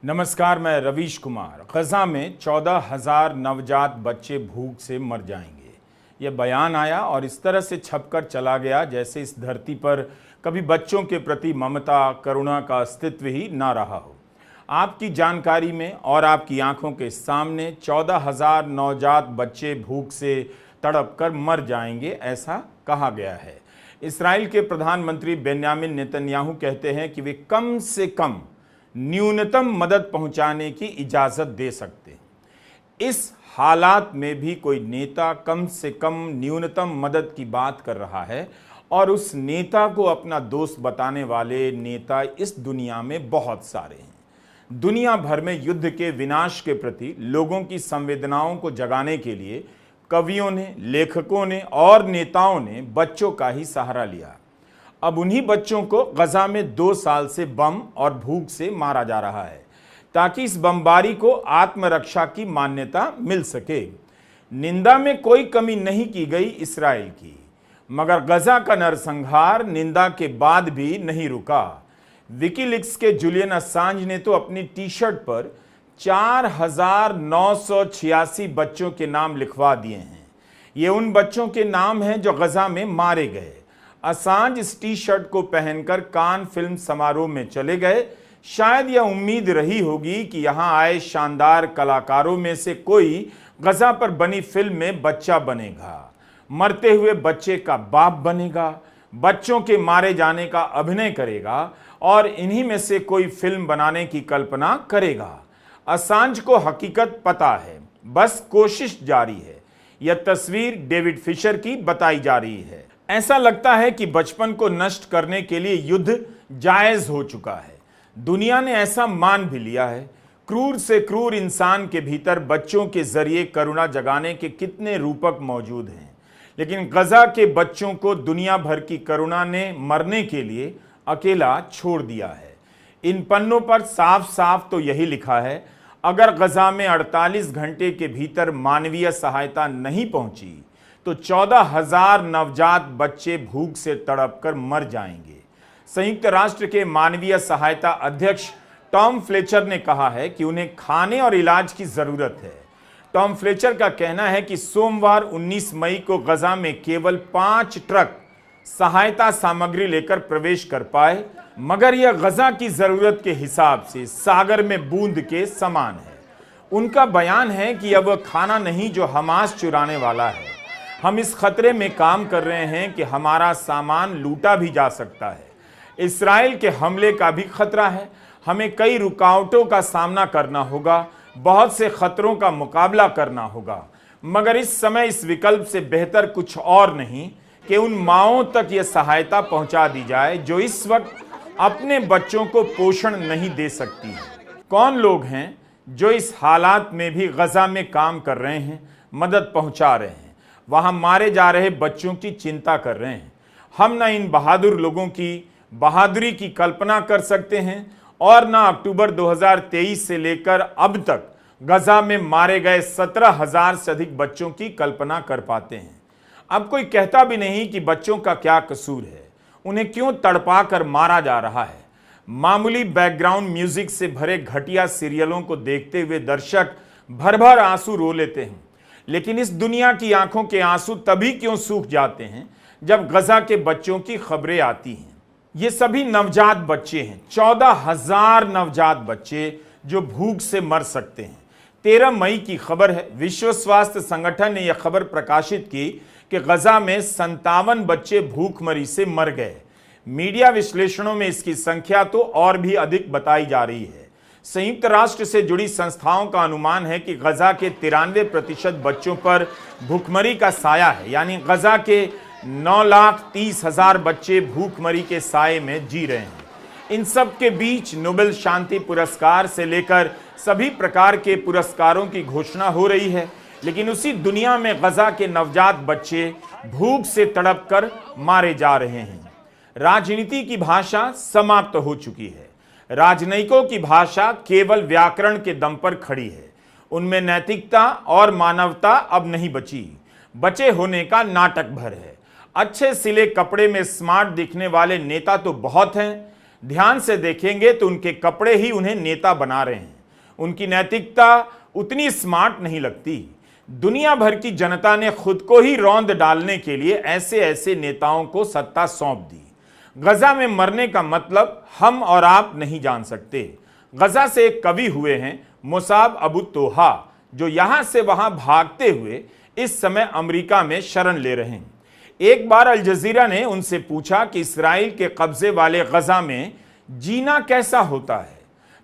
नमस्कार, मैं रवीश कुमार। गजा में 14,000 नवजात बच्चे भूख से मर जाएंगे। यह बयान आया और इस तरह से छपकर चला गया जैसे इस धरती पर कभी बच्चों के प्रति ममता, करुणा का अस्तित्व ही ना रहा हो। आपकी जानकारी में और आपकी आंखों के सामने 14,000 नवजात बच्चे भूख से तड़प कर मर जाएंगे, ऐसा कहा गया है। इस्राएल के प्रधानमंत्री बेन्यामिन नेतन्याहू कहते हैं कि वे कम से कम न्यूनतम मदद पहुंचाने की इजाजत दे सकते हैं। इस हालात में भी कोई नेता कम से कम न्यूनतम मदद की बात कर रहा है और उस नेता को अपना दोस्त बताने वाले नेता इस दुनिया में बहुत सारे हैं। दुनिया भर में युद्ध के विनाश के प्रति लोगों की संवेदनाओं को जगाने के लिए कवियों ने, लेखकों ने और नेताओं ने बच्चों का ही सहारा लिया। अब उन्हीं बच्चों को गजा में 2 साल से बम और भूख से मारा जा रहा है ताकि इस बमबारी को आत्मरक्षा की मान्यता मिल सके। निंदा में कोई कमी नहीं की गई इस्राएल की, मगर गजा का नरसंहार निंदा के बाद भी नहीं रुका। विकीलीक्स के जुलियन अस्सांज ने तो अपनी टी शर्ट पर 4,986 बच्चों के नाम लिखवा दिए हैं। ये उन बच्चों के नाम हैं जो गजा में मारे गए। अस्सांज इस टी शर्ट को पहनकर कान फिल्म समारोह में चले गए। शायद यह उम्मीद रही होगी कि यहां आए शानदार कलाकारों में से कोई गजा पर बनी फिल्म में बच्चा बनेगा, मरते हुए बच्चे का बाप बनेगा, बच्चों के मारे जाने का अभिनय करेगा और इन्हीं में से कोई फिल्म बनाने की कल्पना करेगा। अस्सांज को हकीकत पता है, बस कोशिश जारी है। यह तस्वीर डेविड फिशर की बताई जा रही है। ऐसा लगता है कि बचपन को नष्ट करने के लिए युद्ध जायज हो चुका है। दुनिया ने ऐसा मान भी लिया है। क्रूर से क्रूर इंसान के भीतर बच्चों के जरिए करुणा जगाने के कितने रूपक मौजूद हैं, लेकिन गजा के बच्चों को दुनिया भर की करुणा ने मरने के लिए अकेला छोड़ दिया है। इन पन्नों पर साफ साफ तो यही लिखा है, अगर गजा में 48 घंटे के भीतर मानवीय सहायता नहीं पहुंची तो 14,000 नवजात बच्चे भूख से तड़प कर मर जाएंगे। संयुक्त राष्ट्र के मानवीय सहायता अध्यक्ष टॉम फ्लेचर ने कहा है कि उन्हें खाने और इलाज की जरूरत है। टॉम फ्लेचर का कहना है कि सोमवार 19 मई को गजा में केवल 5 ट्रक सहायता सामग्री लेकर प्रवेश कर पाए, मगर यह गजा की जरूरत के हिसाब से सागर में बूंद के समान है। उनका बयान है कि यह वह खाना नहीं जो हमास चुराने वाला है। हम इस खतरे में काम कर रहे हैं कि हमारा सामान लूटा भी जा सकता है। इस्राएल के हमले का भी खतरा है। हमें कई रुकावटों का सामना करना होगा, बहुत से खतरों का मुकाबला करना होगा, मगर इस समय इस विकल्प से बेहतर कुछ और नहीं कि उन माओं तक यह सहायता पहुंचा दी जाए जो इस वक्त अपने बच्चों को पोषण नहीं दे सकती हैं। कौन लोग हैं जो इस हालात में भी गजा में काम कर रहे हैं, मदद पहुंचा रहे हैं, वहां मारे जा रहे बच्चों की चिंता कर रहे हैं? हम ना इन बहादुर लोगों की बहादुरी की कल्पना कर सकते हैं और ना अक्टूबर 2023 से लेकर अब तक गजा में मारे गए 17,000 से अधिक बच्चों की कल्पना कर पाते हैं। अब कोई कहता भी नहीं कि बच्चों का क्या कसूर है, उन्हें क्यों तड़पा कर मारा जा रहा है। मामूली बैकग्राउंड म्यूजिक से भरे घटिया सीरियलों को देखते हुए दर्शक भर भर आंसू रो लेते हैं, लेकिन इस दुनिया की आंखों के आंसू तभी क्यों सूख जाते हैं जब गजा के बच्चों की खबरें आती हैं। ये सभी नवजात बच्चे हैं, 14,000 नवजात बच्चे जो भूख से मर सकते हैं। 13 मई की खबर है। विश्व स्वास्थ्य संगठन ने यह खबर प्रकाशित की कि गजा में 57 बच्चे भूखमरी से मर गए। मीडिया विश्लेषणों में इसकी संख्या तो और भी अधिक बताई जा रही है। संयुक्त राष्ट्र से जुड़ी संस्थाओं का अनुमान है कि गजा के 93% बच्चों पर भूखमरी का साया है, यानी गजा के 9,30,000 बच्चे भूखमरी के साये में जी रहे हैं। इन सब के बीच नोबेल शांति पुरस्कार से लेकर सभी प्रकार के पुरस्कारों की घोषणा हो रही है, लेकिन उसी दुनिया में गजा के नवजात बच्चे भूख से तड़प कर मारे जा रहे हैं। राजनीति की भाषा समाप्त हो चुकी है। राजनयिकों की भाषा केवल व्याकरण के दम पर खड़ी है। उनमें नैतिकता और मानवता अब नहीं बची। बचे होने का नाटक भर है। अच्छे सिले कपड़े में स्मार्ट दिखने वाले नेता तो बहुत हैं, ध्यान से देखेंगे तो उनके कपड़े ही उन्हें नेता बना रहे हैं। उनकी नैतिकता उतनी स्मार्ट नहीं लगती। दुनिया भर की जनता ने खुद को ही रौंद डालने के लिए ऐसे ऐसे नेताओं को सत्ता सौंप दी। गजा में मरने का मतलब हम और आप नहीं जान सकते। गजा से एक कवि हुए हैं मुसाब अबू तोहा, जो यहां से वहां भागते हुए इस समय अमेरिका में शरण ले रहे हैं। एक बार अल जजीरा ने उनसे पूछा कि इस्राएल के कब्जे वाले गजा में जीना कैसा होता है,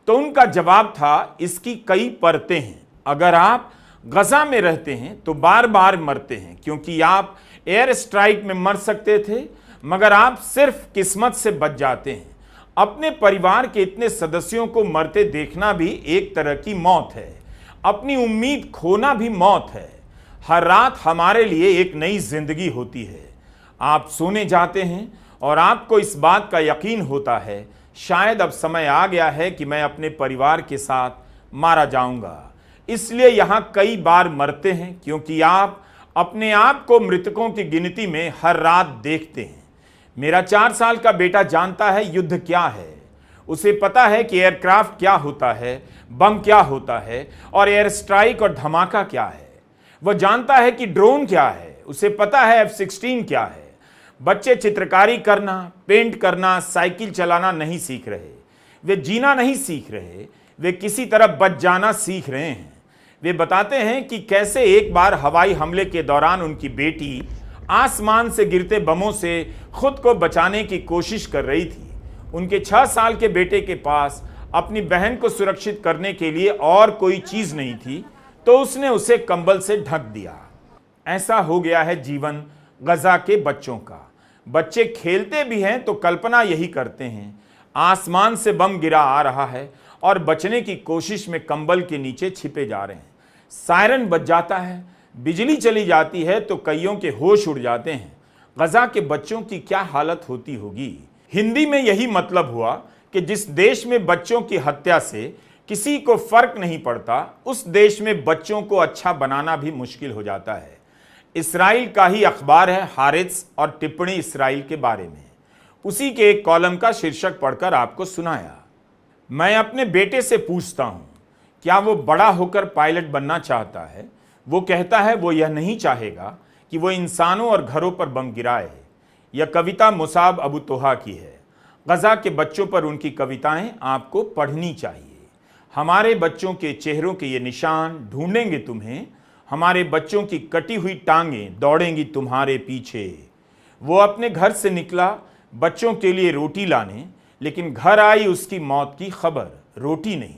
तो उनका जवाब था, इसकी कई परतें हैं। अगर आप गजा में रहते हैं तो बार बार मरते हैं, क्योंकि आप एयर स्ट्राइक में मर सकते थे मगर आप सिर्फ किस्मत से बच जाते हैं। अपने परिवार के इतने सदस्यों को मरते देखना भी एक तरह की मौत है। अपनी उम्मीद खोना भी मौत है। हर रात हमारे लिए एक नई जिंदगी होती है। आप सोने जाते हैं और आपको इस बात का यकीन होता है, शायद अब समय आ गया है कि मैं अपने परिवार के साथ मारा जाऊंगा। इसलिए यहां कई बार मरते हैं, क्योंकि आप अपने आप को मृतकों की गिनती में हर रात देखते हैं। मेरा 4 साल का बेटा जानता है युद्ध क्या है। उसे पता है कि एयरक्राफ्ट क्या होता है, बम क्या होता है और एयर स्ट्राइक और धमाका क्या है। वह जानता है कि ड्रोन क्या है, उसे पता है F-16 क्या है। बच्चे चित्रकारी करना, पेंट करना, साइकिल चलाना नहीं सीख रहे। वे जीना नहीं सीख रहे, वे किसी तरह बच जाना सीख रहे हैं। वे बताते हैं कि कैसे एक बार हवाई हमले के दौरान उनकी बेटी आसमान से गिरते बमों से खुद को बचाने की कोशिश कर रही थी। उनके 6 साल के बेटे के पास अपनी बहन को सुरक्षित करने के लिए और कोई चीज नहीं थी, तो उसने उसे कंबल से ढक दिया। ऐसा हो गया है जीवन गजा के बच्चों का। बच्चे खेलते भी हैं तो कल्पना यही करते हैं, आसमान से बम गिरा आ रहा है और बचने की कोशिश में कंबल के नीचे छिपे जा रहे हैं। सायरन बज जाता है, बिजली चली जाती है तो कईयों के होश उड़ जाते हैं। गजा के बच्चों की क्या हालत होती होगी। हिंदी में यही मतलब हुआ कि जिस देश में बच्चों की हत्या से किसी को फर्क नहीं पड़ता, उस देश में बच्चों को अच्छा बनाना भी मुश्किल हो जाता है। इस्राइल का ही अखबार है हारित्स, और टिप्पणी इस्राइल के बारे में उसी के एक कॉलम का शीर्षक पढ़कर आपको सुनाया। मैं अपने बेटे से पूछता हूं, क्या वो बड़ा होकर पायलट बनना चाहता है? वो कहता है वो यह नहीं चाहेगा कि वो इंसानों और घरों पर बम गिराए। यह कविता मुसाब अबू तोहा की है। गजा के बच्चों पर उनकी कविताएं आपको पढ़नी चाहिए। हमारे बच्चों के चेहरों के ये निशान ढूंढेंगे तुम्हें, हमारे बच्चों की कटी हुई टांगें दौड़ेंगी तुम्हारे पीछे। वो अपने घर से निकला बच्चों के लिए रोटी लाने, लेकिन घर आई उसकी मौत की खबर। रोटी नहीं,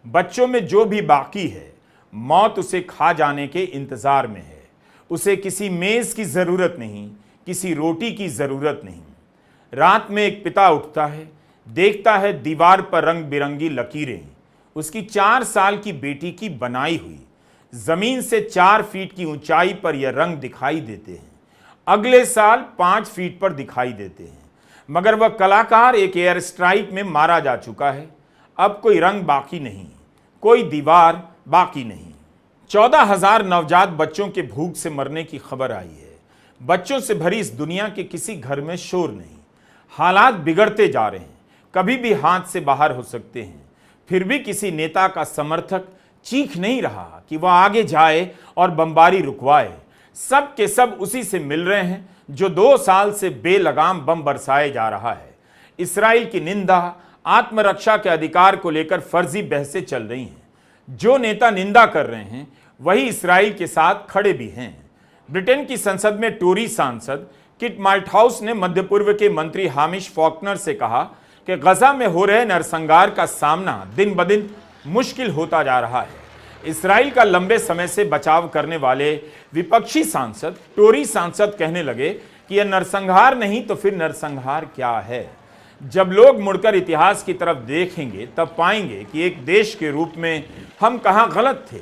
बच्चों में जो भी बाकी है, मौत उसे खा जाने के इंतजार में है। उसे किसी मेज की जरूरत नहीं, किसी रोटी की जरूरत नहीं। रात में एक पिता उठता है, देखता है दीवार पर रंग बिरंगी लकीरें, उसकी 4 साल की बेटी की बनाई हुई। जमीन से 4 फीट की ऊंचाई पर यह रंग दिखाई देते हैं। अगले साल 5 फीट पर दिखाई देते हैं, मगर वह कलाकार एक एयर स्ट्राइक में मारा जा चुका है। अब कोई रंग बाकी नहीं, कोई दीवार बाकी नहीं। 14,000 नवजात बच्चों के भूख से मरने की खबर आई है। बच्चों से भरी इस दुनिया के किसी घर में शोर नहीं। हालात बिगड़ते जा रहे हैं, कभी भी हाथ से बाहर हो सकते हैं। फिर भी किसी नेता का समर्थक चीख नहीं रहा कि वह आगे जाए और बमबारी रुकवाए। सब के सब उसी से मिल रहे हैं जो 2 साल से बेलगाम बम बरसाए जा रहा है। इस्राइल की निंदा, आत्मरक्षा के अधिकार को लेकर फर्जी बहसें चल रही हैं। जो नेता निंदा कर रहे हैं वही इस्राइल के साथ खड़े भी हैं। ब्रिटेन की संसद में टोरी सांसद किट माल्टहाउस ने मध्य पूर्व के मंत्री हामिश फॉकनर से कहा कि गजा में हो रहे नरसंहार का सामना दिन ब दिन मुश्किल होता जा रहा है। इस्राइल का लंबे समय से बचाव करने वाले विपक्षी सांसद टोरी सांसद कहने लगे कि यह नरसंहार नहीं तो फिर नरसंहार क्या है। जब लोग मुड़कर इतिहास की तरफ देखेंगे तब पाएंगे कि एक देश के रूप में हम कहां गलत थे।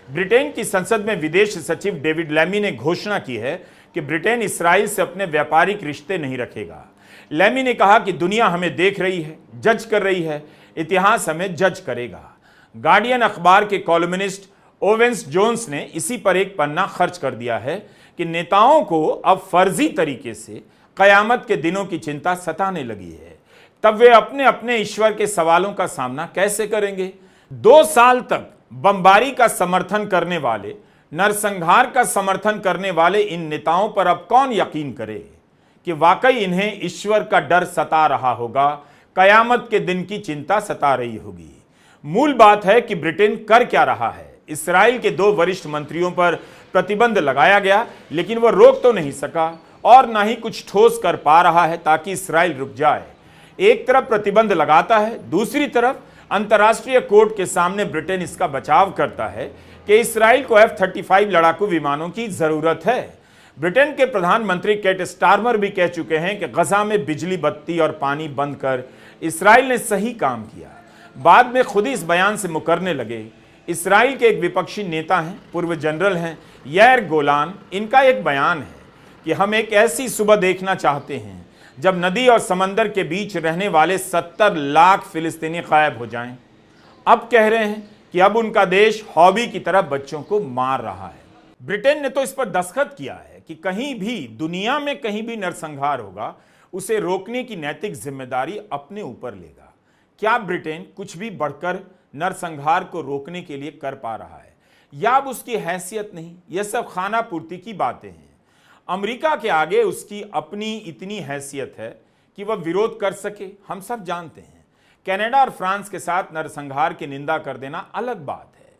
ब्रिटेन की संसद में विदेश सचिव डेविड लैमी ने घोषणा की है कि ब्रिटेन इस्राइल से अपने व्यापारिक रिश्ते नहीं रखेगा। लैमी ने कहा कि दुनिया हमें देख रही है, जज कर रही है, इतिहास हमें जज करेगा। गार्डियन अखबार के कॉलमनिस्ट ओवेंस जोन्स ने इसी पर एक पन्ना खर्च कर दिया है कि नेताओं को अब फर्जी तरीके से कयामत के दिनों की चिंता सताने लगी है। तब वे अपने अपने ईश्वर के सवालों का सामना कैसे करेंगे? 2 साल तक बमबारी का समर्थन करने वाले, नरसंहार का समर्थन करने वाले इन नेताओं पर अब कौन यकीन करे कि वाकई इन्हें ईश्वर का डर सता रहा होगा, कयामत के दिन की चिंता सता रही होगी। मूल बात है कि ब्रिटेन कर क्या रहा है। इस्राएल के 2 वरिष्ठ मंत्रियों पर प्रतिबंध लगाया गया, लेकिन वह रोक तो नहीं सका और ना ही कुछ ठोस कर पा रहा है ताकि इस्राएल रुक जाए। एक तरफ प्रतिबंध लगाता है, दूसरी तरफ अंतर्राष्ट्रीय कोर्ट के सामने ब्रिटेन इसका बचाव करता है कि इस्राएल को F-35 लड़ाकू विमानों की जरूरत है। ब्रिटेन के प्रधानमंत्री केट स्टारमर भी कह चुके हैं कि गजा में बिजली, बत्ती और पानी बंद कर इस्राएल ने सही काम किया। बाद में खुद ही इस बयान से मुकरने लगे। इस्राएल के एक विपक्षी नेता हैं, पूर्व जनरल हैं, यार गोलान। इनका एक बयान है कि हम एक ऐसी सुबह देखना चाहते हैं जब नदी और समंदर के बीच रहने वाले 70 लाख फिलिस्तीनी गायब हो जाएं। अब कह रहे हैं कि अब उनका देश हॉबी की तरह बच्चों को मार रहा है। ब्रिटेन ने तो इस पर दस्तखत किया है कि कहीं भी दुनिया में कहीं भी नरसंहार होगा, उसे रोकने की नैतिक जिम्मेदारी अपने ऊपर लेगा। क्या ब्रिटेन कुछ भी बढ़कर नरसंहार को रोकने के लिए कर पा रहा है, या अब उसकी हैसियत नहीं? यह सब खाना पूर्ति की बातें हैं। अमेरिका के आगे उसकी अपनी इतनी हैसियत है कि वह विरोध कर सके, हम सब जानते हैं। कनाडा और फ्रांस के साथ नरसंहार की निंदा कर देना अलग बात है,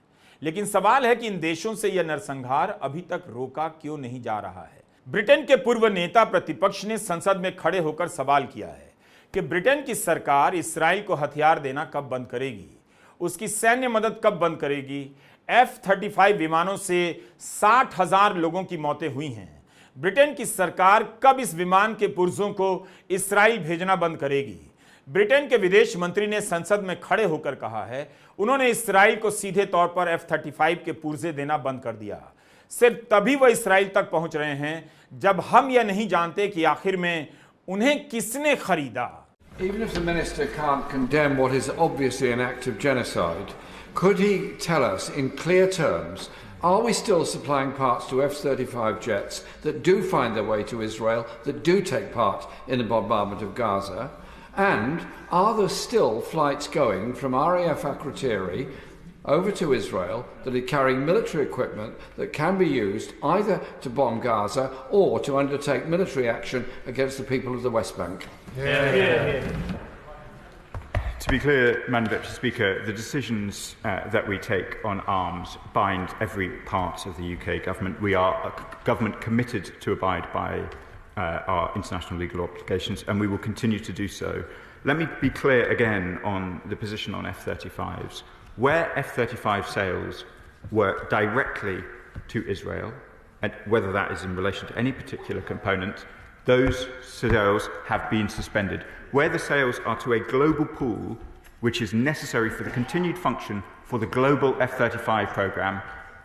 लेकिन सवाल है कि इन देशों से यह नरसंहार अभी तक रोका क्यों नहीं जा रहा है। ब्रिटेन के पूर्व नेता प्रतिपक्ष ने संसद में खड़े होकर सवाल किया है कि ब्रिटेन की सरकार इस्राएल को हथियार देना कब बंद करेगी, उसकी सैन्य मदद कब बंद करेगी। F-35 विमानों से 60,000 लोगों की मौतें हुई हैं। ब्रिटेन की सरकार कब इस विमान के पुर्जों को इस्राएल भेजना बंद करेगी। ब्रिटेन के विदेश मंत्री ने संसद में खड़े होकर कहा है उन्होंने इस्राएल को सीधे तौर पर F-35 के पुर्जे देना बंद कर दिया। सिर्फ तभी वह इस्राएल तक पहुंच रहे हैं जब हम यह नहीं जानते कि आखिर में उन्हें किसने खरीदा। Even if the minister can't condemn what is obviously an act of genocide, could he tell us in clear terms, are we still supplying parts to F-35 jets that do find their way to Israel, that do take part in the bombardment of Gaza? And are there still flights going from RAF Akrotiri over to Israel that are carrying military equipment that can be used either to bomb Gaza or to undertake military action against the people of the West Bank? To be clear, Madam Deputy Speaker, the decisions that we take on arms bind every part of the UK government. We are a government committed to abide by our international legal obligations, and we will continue to do so. Let me be clear again on the position on F-35s. Where F-35 sales were directly to Israel, and whether that is in relation to any particular component, those sales have been suspended. Where the sales are to a global pool, which is necessary for the continued function for the global F-35 programme,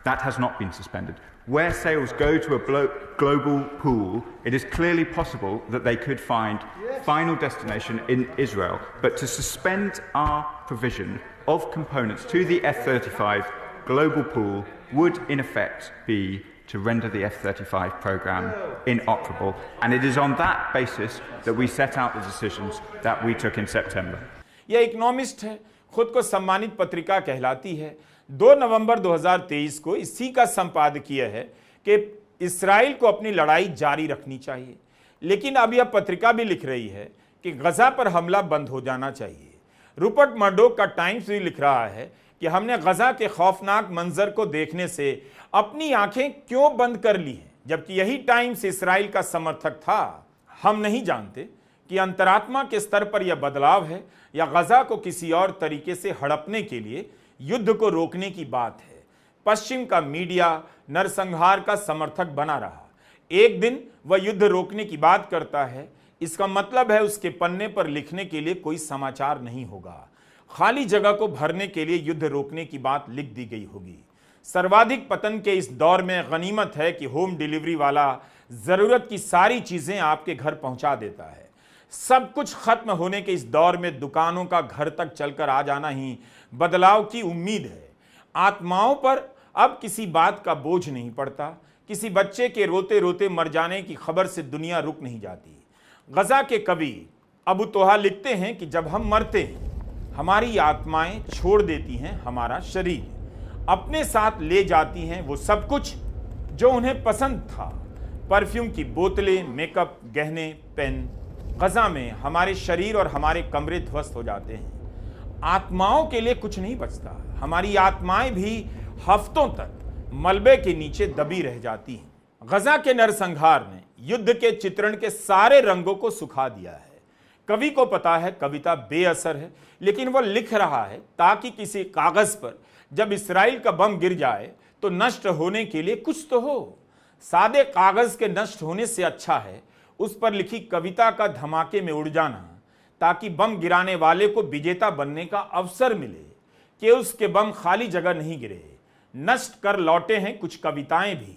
that has not been suspended. Where sales go to a global pool, it is clearly possible that they could find final destination in Israel. But to suspend our provision of components to the F-35 global pool would in effect be to render the F-35 programme inoperable. And it is on that basis that we set out the decisions that we took in September. यह economist है, खुद को सम्मानित पत्रिका कहलाती है। 2 नवंबर 2023 को इसी का संपादकीय है कि इस्राएल को अपनी लड़ाई जारी रखनी चाहिए, लेकिन अब यह पत्रिका भी लिख रही है कि गजा पर हमला बंद हो जाना चाहिए। रूपर्ट मर्डोक का टाइम्स भी लिख रहा है कि हमने गजा के खौफनाक मंजर को देखने से अपनी आंखें क्यों बंद कर ली हैं, जबकि यही टाइम्स इस्राएल का समर्थक था। हम नहीं जानते कि अंतरात्मा के स्तर पर यह बदलाव है या गजा को किसी और तरीके से हड़पने के लिए युद्ध को रोकने की बात है। पश्चिम का मीडिया नरसंहार का समर्थक बना रहा। एक दिन वह युद्ध रोकने की बात करता है, इसका मतलब है उसके पन्ने पर लिखने के लिए कोई समाचार नहीं होगा। खाली जगह को भरने के लिए युद्ध रोकने की बात लिख दी गई होगी। सर्वाधिक पतन के इस दौर में गनीमत है कि होम डिलीवरी वाला जरूरत की सारी चीजें आपके घर पहुंचा देता है। सब कुछ खत्म होने के इस दौर में दुकानों का घर तक चलकर आ जाना ही बदलाव की उम्मीद है। आत्माओं पर अब किसी बात का बोझ नहीं पड़ता। किसी बच्चे के रोते रोते मर जाने की खबर से दुनिया रुक नहीं जाती। गजा के कवि अबू तोहा लिखते हैं कि जब हम मरते हैं, हमारी आत्माएं छोड़ देती हैं हमारा शरीर, अपने साथ ले जाती हैं वो सब कुछ जो उन्हें पसंद था, परफ्यूम की बोतलें, मेकअप, गहने, पेन। गजा में हमारे शरीर और हमारे कमरे ध्वस्त हो जाते हैं। आत्माओं के लिए कुछ नहीं बचता। हमारी आत्माएं भी हफ्तों तक मलबे के नीचे दबी रह जाती हैं। गजा के नरसंहार ने युद्ध के चित्रण के सारे रंगों को सुखा दिया है। कवि को पता है कविता बेअसर है, लेकिन वह लिख रहा है ताकि किसी कागज पर जब इस्राइल का बम गिर जाए तो नष्ट होने के लिए कुछ तो हो। सादे कागज के नष्ट होने से अच्छा है उस पर लिखी कविता का धमाके में उड़ जाना, ताकि बम गिराने वाले को विजेता बनने का अवसर मिले कि उसके बम खाली जगह नहीं गिरे, नष्ट कर लौटे हैं कुछ कविताएं भी।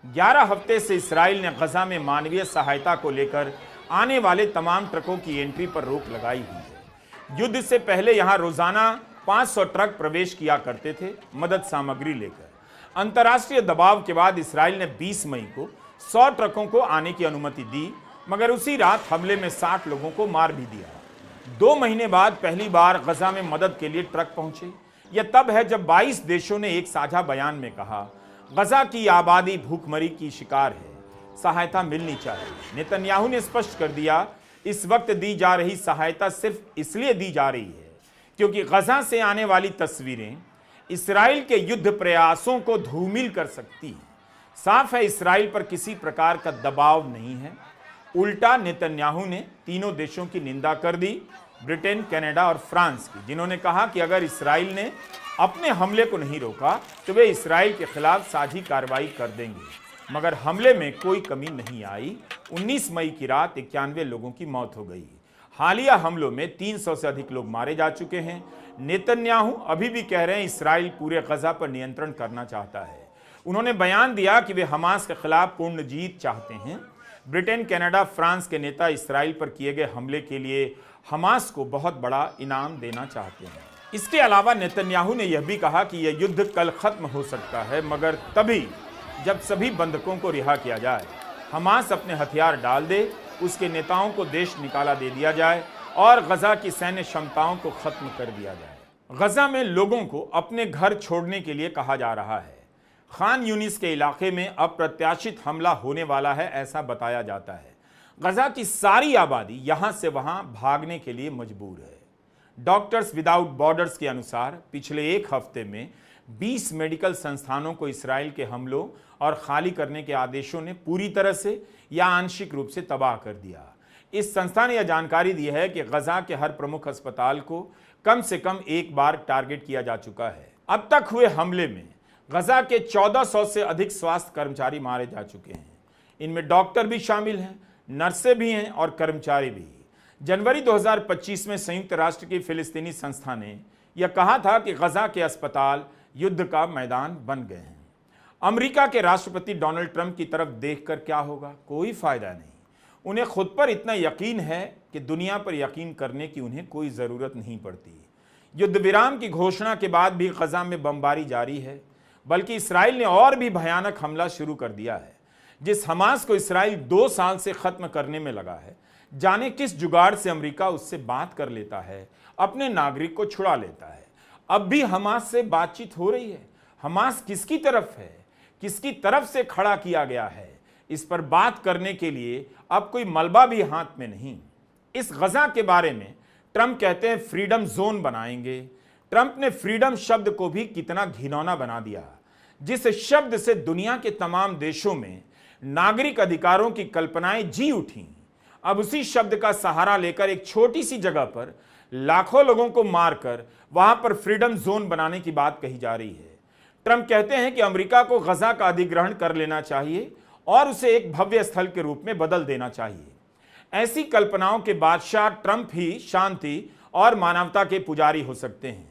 11 हफ्ते से इस्राइल ने गजा में मानवीय सहायता को लेकर आने वाले तमाम ट्रकों की एंट्री पर रोक लगाई हुई है। युद्ध से पहले यहां रोजाना 500 ट्रक प्रवेश किया करते थे मदद सामग्री लेकर। अंतर्राष्ट्रीय दबाव के बाद इस्राइल ने 20 मई को 100 ट्रकों को आने की अनुमति दी, मगर उसी रात हमले में 60 लोगों को मार भी दिया। 2 महीने बाद पहली बार गजा में मदद के लिए ट्रक पहुंचे। यह तब है जब 22 देशों ने एक साझा बयान में कहा, गजा की आबादी भूखमरी की शिकार है, सहायता मिलनी चाहिए। नेतन्याहू ने स्पष्ट कर दिया, इस वक्त दी जा रही सहायता सिर्फ इसलिए दी जा रही है क्योंकि गजा से आने वाली तस्वीरें इस्राइल के युद्ध प्रयासों को धूमिल कर सकती हैं। साफ है इस्राइल पर किसी प्रकार का दबाव नहीं है। उल्टा नेतन्याहू ने तीनों देशों की निंदा कर दी, ब्रिटेन, कनाडा और फ्रांस की, जिन्होंने कहा कि अगर इस्राइल ने अपने हमले को नहीं रोका तो वे इस्राइल के खिलाफ साझी कार्रवाई कर देंगे। मगर हमले में कोई कमी नहीं आई। 19 मई की रात 91 लोगों की मौत हो गई। हालिया हमलों में 300 से अधिक लोग मारे जा चुके हैं। नेतन्याहू अभी भी कह रहे हैं इस्राइल पूरे गजा पर नियंत्रण करना चाहता है। उन्होंने बयान दिया कि वे हमास के खिलाफ पूर्ण जीत चाहते हैं। ब्रिटेन, कनाडा, फ्रांस के नेता इस्राइल पर किए गए हमले के लिए हमास को बहुत बड़ा इनाम देना चाहते हैं। इसके अलावा नेतन्याहू ने यह भी कहा कि यह युद्ध कल खत्म हो सकता है, मगर तभी जब सभी बंधकों को रिहा किया जाए, हमास अपने हथियार डाल दे, उसके नेताओं को देश निकाला दे दिया जाए और गजा की सैन्य क्षमताओं को खत्म कर दिया जाए। गजा में लोगों को अपने घर छोड़ने के लिए कहा जा रहा है। खान यूनिस के इलाके में अप्रत्याशित हमला होने वाला है, ऐसा बताया जाता है। गजा की सारी आबादी यहां से वहां भागने के लिए मजबूर है। डॉक्टर्स विदाउट बॉर्डर्स के अनुसार पिछले 1 हफ्ते में 20 मेडिकल संस्थानों को इस्राइल के हमलों और खाली करने के आदेशों ने पूरी तरह से या आंशिक रूप से तबाह कर दिया। इस संस्था ने यह जानकारी दी है कि गजा के हर प्रमुख अस्पताल को कम से कम एक बार टारगेट किया जा चुका है। अब तक हुए हमले में गजा के 1400 से अधिक स्वास्थ्य कर्मचारी मारे जा चुके हैं। इनमें डॉक्टर भी शामिल हैं, नर्सें भी हैं और कर्मचारी भी। जनवरी 2025 में संयुक्त राष्ट्र की फिलिस्तीनी संस्था ने यह कहा था कि गजा के अस्पताल युद्ध का मैदान बन गए हैं। अमेरिका के राष्ट्रपति डोनाल्ड ट्रंप की तरफ देखकर क्या होगा? कोई फायदा नहीं। उन्हें खुद पर इतना यकीन है कि दुनिया पर यकीन करने की उन्हें कोई ज़रूरत नहीं पड़ती। युद्ध विराम की घोषणा के बाद भी गजा में बमबारी जारी है, बल्कि इस्राइल ने और भी भयानक हमला शुरू कर दिया है। जिस हमास को इस्राइल 2 साल से खत्म करने में लगा है, जाने किस जुगाड़ से अमेरिका उससे बात कर लेता है, अपने नागरिक को छुड़ा लेता है। अब भी हमास से बातचीत हो रही है। हमास किसकी तरफ है, किसकी तरफ से खड़ा किया गया है, इस पर बात करने के लिए अब कोई मलबा भी हाथ में नहीं। इस गजा के बारे में ट्रंप कहते हैं फ्रीडम जोन बनाएंगे। ट्रंप ने फ्रीडम शब्द को भी कितना घिनौना बना दिया। जिस शब्द से दुनिया के तमाम देशों में नागरिक अधिकारों की कल्पनाएं जी उठी, अब उसी शब्द का सहारा लेकर एक छोटी सी जगह पर लाखों लोगों को मारकर वहां पर फ्रीडम जोन बनाने की बात कही जा रही है। ट्रंप कहते हैं कि अमेरिका को गजा का अधिग्रहण कर लेना चाहिए और उसे एक भव्य स्थल के रूप में बदल देना चाहिए। ऐसी कल्पनाओं के बादशाह ट्रंप ही शांति और मानवता के पुजारी हो सकते हैं।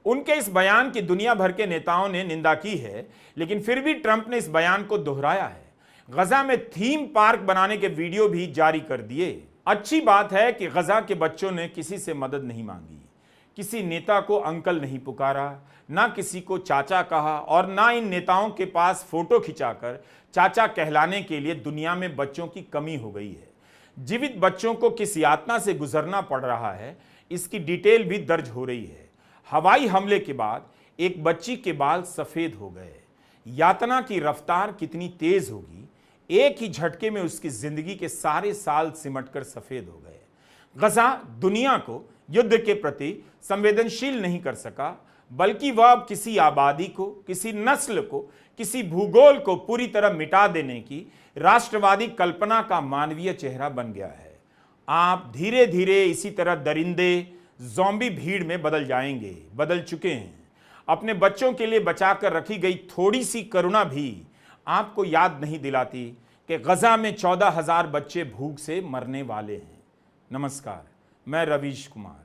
उनके इस बयान की दुनिया भर के नेताओं ने निंदा की है, लेकिन फिर भी ट्रंप ने इस बयान को दोहराया है। गजा में थीम पार्क बनाने के वीडियो भी जारी कर दिए। अच्छी बात है कि गजा के बच्चों ने किसी से मदद नहीं मांगी, किसी नेता को अंकल नहीं पुकारा, ना किसी को चाचा कहा और ना इन नेताओं के पास फोटो खिंचाकर चाचा कहलाने के लिए दुनिया में बच्चों की कमी हो गई है। जीवित बच्चों को किस यातना से गुजरना पड़ रहा है, इसकी डिटेल भी दर्ज हो रही है। हवाई हमले के बाद एक बच्ची के बाल सफेद हो गए। यातना की रफ्तार कितनी तेज होगी, एक ही झटके में उसकी जिंदगी के सारे साल सिमटकर सफेद हो गए। गजा दुनिया को युद्ध के प्रति संवेदनशील नहीं कर सका, बल्कि वह अब किसी आबादी को, किसी नस्ल को, किसी भूगोल को पूरी तरह मिटा देने की राष्ट्रवादी कल्पना का मानवीय चेहरा बन गया है। आप धीरे धीरे इसी तरह दरिंदे ज़ॉम्बी भीड़ में बदल जाएंगे, बदल चुके हैं। अपने बच्चों के लिए बचाकर रखी गई थोड़ी सी करुणा भी आपको याद नहीं दिलाती कि गजा में 14,000 बच्चे भूख से मरने वाले हैं। नमस्कार, मैं रवीश कुमार।